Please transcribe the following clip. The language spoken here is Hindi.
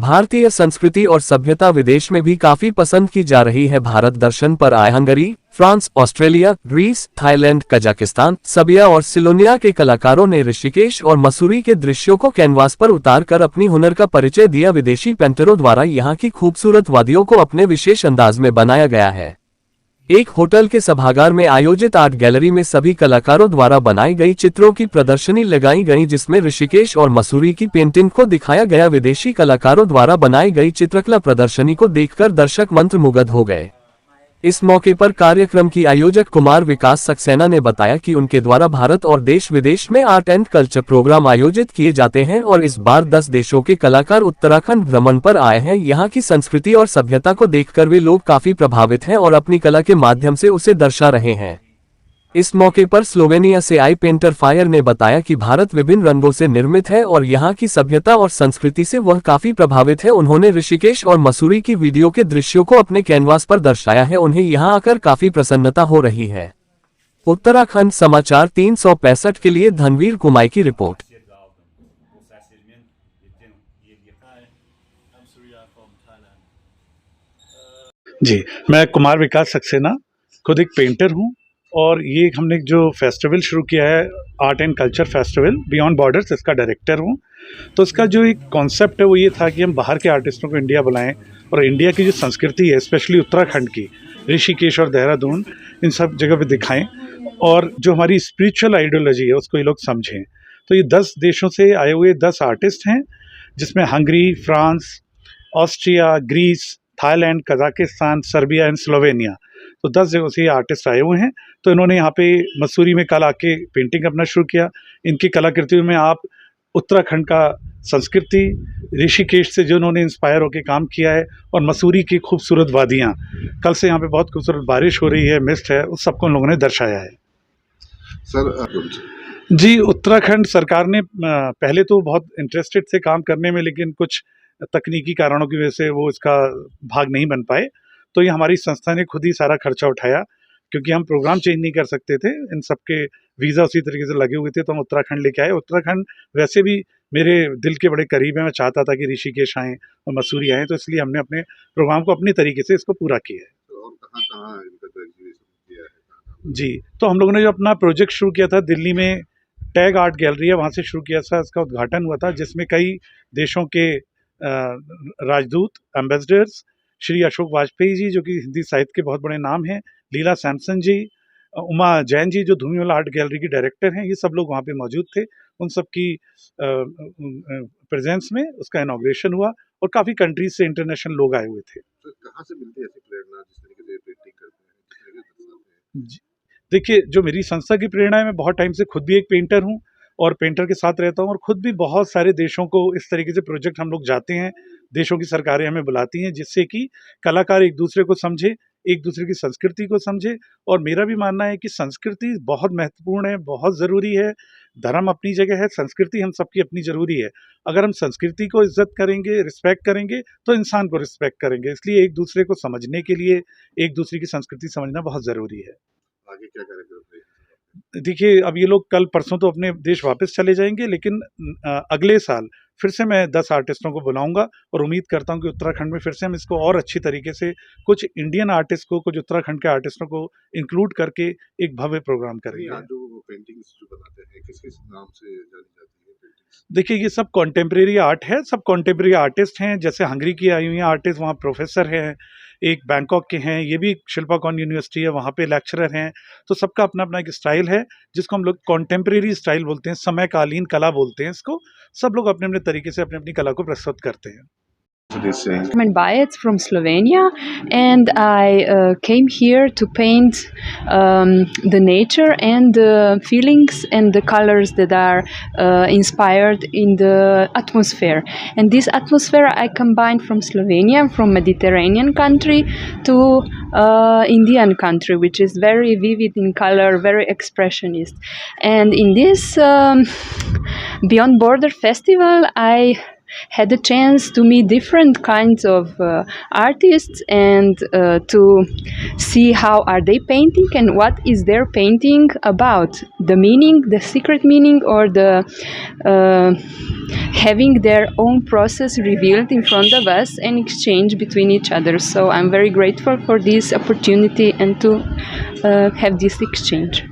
भारतीय संस्कृति और सभ्यता विदेश में भी काफी पसंद की जा रही है। भारत दर्शन पर आए Hungary, France, Australia, Greece, Thailand, Kazakhstan, Serbia और सिलोनिया के कलाकारों ने ऋषिकेश और मसूरी के दृश्यों को कैनवास पर उतारकर अपनी हुनर का परिचय दिया। विदेशी पेंटरों द्वारा यहाँ की खूबसूरत वादियों को अपने विशेष अंदाज में बनाया गया है। एक होटल के सभागार में आयोजित आर्ट गैलरी में सभी कलाकारों द्वारा बनाई गई चित्रों की प्रदर्शनी लगाई गई, जिसमें ऋषिकेश और मसूरी की पेंटिंग को दिखाया गया। विदेशी कलाकारों द्वारा बनाई गई चित्रकला प्रदर्शनी को देखकर दर्शक मंत्रमुग्ध हो गए। इस मौके पर कार्यक्रम की आयोजक कुमार विकास सक्सेना ने बताया कि उनके द्वारा भारत और देश विदेश में आर्ट एंड कल्चर प्रोग्राम आयोजित किए जाते हैं और इस बार 10 देशों के कलाकार उत्तराखंड भ्रमण पर आए हैं। यहाँ की संस्कृति और सभ्यता को देखकर वे लोग काफी प्रभावित हैं और अपनी कला के माध्यम से उसे दर्शा रहे हैं। इस मौके पर स्लोवेनिया से आई पेंटर फायर ने बताया कि भारत विभिन्न रंगों से निर्मित है और यहाँ की सभ्यता और संस्कृति से वह काफी प्रभावित है। उन्होंने ऋषिकेश और मसूरी की वीडियो के दृश्यों को अपने कैनवास पर दर्शाया है। उन्हें यहाँ आकर काफी प्रसन्नता हो रही है। उत्तराखंड समाचार 365 के लिए धनवीर कुमाई की रिपोर्ट। जी, मैं कुमार विकास सक्सेना खुद एक पेंटर हूँ और ये हमने जो फेस्टिवल शुरू किया है art and culture festival beyond borders, इसका डायरेक्टर हूँ। तो इसका जो एक कॉन्सेप्ट है वो ये था कि हम बाहर के आर्टिस्टों को इंडिया बुलाएं और इंडिया की जो संस्कृति है स्पेशली उत्तराखंड की, ऋषिकेश और देहरादून, इन सब जगह पे दिखाएं और जो हमारी स्पिरिचुअल आइडियोलॉजी है उसको ये लोग समझें। तो ये 10 देशों से आए हुए 10 आर्टिस्ट हैं, जिसमें Hungary, France, Austria, Greece, Thailand, Kazakhstan, Serbia and Slovenia, तो 10 जगहों से ये आर्टिस्ट आए हुए हैं। तो इन्होंने यहाँ पे मसूरी में कल आके पेंटिंग करना शुरू किया। इनकी कलाकृतियों में आप उत्तराखंड का संस्कृति, ऋषिकेश से जो उन्होंने इंस्पायर होकर काम किया है और मसूरी की खूबसूरत वादियाँ, कल से यहाँ पे बहुत खूबसूरत बारिश हो रही है, मिस्ट है, उस सबको उन लोगों ने दर्शाया है। सर जी, उत्तराखंड सरकार ने पहले तो बहुत इंटरेस्टेड थे काम करने में, लेकिन कुछ तकनीकी कारणों की वजह से वो इसका भाग नहीं बन पाए। तो ये हमारी संस्था ने खुद ही सारा खर्चा उठाया, क्योंकि हम प्रोग्राम चेंज नहीं कर सकते थे। इन सब के वीज़ा उसी तरीके से लगे हुए थे, तो हम उत्तराखंड लेके आए। उत्तराखंड वैसे भी मेरे दिल के बड़े करीब है, मैं चाहता था कि ऋषिकेश आएँ और मसूरी आएँ, तो इसलिए हमने अपने प्रोग्राम को अपनी तरीके से इसको पूरा किया है। और कहाँ इनका एग्जीबिशन किया है? जी, तो हम लोगों ने जो अपना प्रोजेक्ट शुरू किया था दिल्ली में, टैग आर्ट गैलरी है, वहाँ से शुरू किया था। इसका उद्घाटन हुआ था, जिसमें कई देशों के राजदूत, एम्बेसडर्स, श्री अशोक वाजपेयी जी जो कि हिंदी साहित्य के बहुत बड़े नाम हैं, लीला सैमसन जी, उमा जैन जी जो धूमियोल आर्ट गैलरी की डायरेक्टर हैं, ये सब लोग वहाँ पे मौजूद थे। उन सब की प्रेजेंस में उसका इनॉग्रेशन हुआ और काफ़ी कंट्रीज से इंटरनेशनल लोग आए हुए थे। तो कहाँ से मिलती है ऐसी प्रेरणा जिस तरीके से पेंटिंग करते हैं, किस तरीके से दर्शाते हैं? जी, देखिए, जो मेरी संस्था की प्रेरणा है, मैं बहुत टाइम से खुद भी एक पेंटर हूँ और पेंटर के साथ रहता हूँ और खुद भी बहुत सारे देशों को इस तरीके से प्रोजेक्ट हम लोग जाते हैं, देशों की सरकारें हमें बुलाती हैं, जिससे कि कलाकार एक दूसरे को समझे, एक दूसरे की संस्कृति को समझे। और मेरा भी मानना है कि संस्कृति बहुत महत्वपूर्ण है, बहुत ज़रूरी है। धर्म अपनी जगह है, संस्कृति हम सबकी अपनी ज़रूरी है। अगर हम संस्कृति को इज्जत करेंगे, रिस्पेक्ट करेंगे, तो इंसान को रिस्पेक्ट करेंगे। इसलिए एक दूसरे को समझने के लिए एक दूसरे की संस्कृति समझना बहुत ज़रूरी है। आगे क्या कार्यक्रम है? देखिए, अब ये लोग कल परसों तो अपने देश वापस चले जाएंगे, लेकिन अगले साल फिर से मैं 10 आर्टिस्टों को बुलाऊंगा और उम्मीद करता हूं कि उत्तराखंड में फिर से हम इसको और अच्छी तरीके से कुछ इंडियन आर्टिस्ट को, कुछ उत्तराखंड के आर्टिस्टों को इंक्लूड करके एक भव्य प्रोग्राम करेंगे। आज जो पेंटिंग्स जो बनाते हैं किस किस नाम से जानी जाती है पेंटिंग्स? देखिए, ये सब कॉन्टेम्प्रेरी आर्ट है, सब कॉन्टेम्प्रेरी आर्टिस्ट हैं। जैसे हंगरी की आई हुई हैं आर्टिस्ट, वहाँ प्रोफेसर हैं, एक बैंकॉक के हैं, ये भी शिल्पाकॉन यूनिवर्सिटी है, वहाँ पे लेक्चरर हैं। तो सबका अपना अपना एक स्टाइल है, जिसको हम लोग कॉन्टेम्प्रेरी स्टाइल बोलते हैं, समयकालीन कला बोलते हैं इसको। सब लोग अपने अपने तरीके से अपनी अपनी कला को प्रस्तुत करते हैं। I'm Bajet from Slovenia, and I came here to paint the nature and the feelings and the colors that are inspired in the atmosphere. And this atmosphere I combined from Slovenia, from Mediterranean country, to Indian country, which is very vivid in color, very expressionist. And in this Beyond Border Festival, I had a chance to meet different kinds of artists and to see how are they painting and what is their painting about, the meaning, the secret meaning, or the having their own process revealed in front of us and exchange between each other. So I'm very grateful for this opportunity and to have this exchange.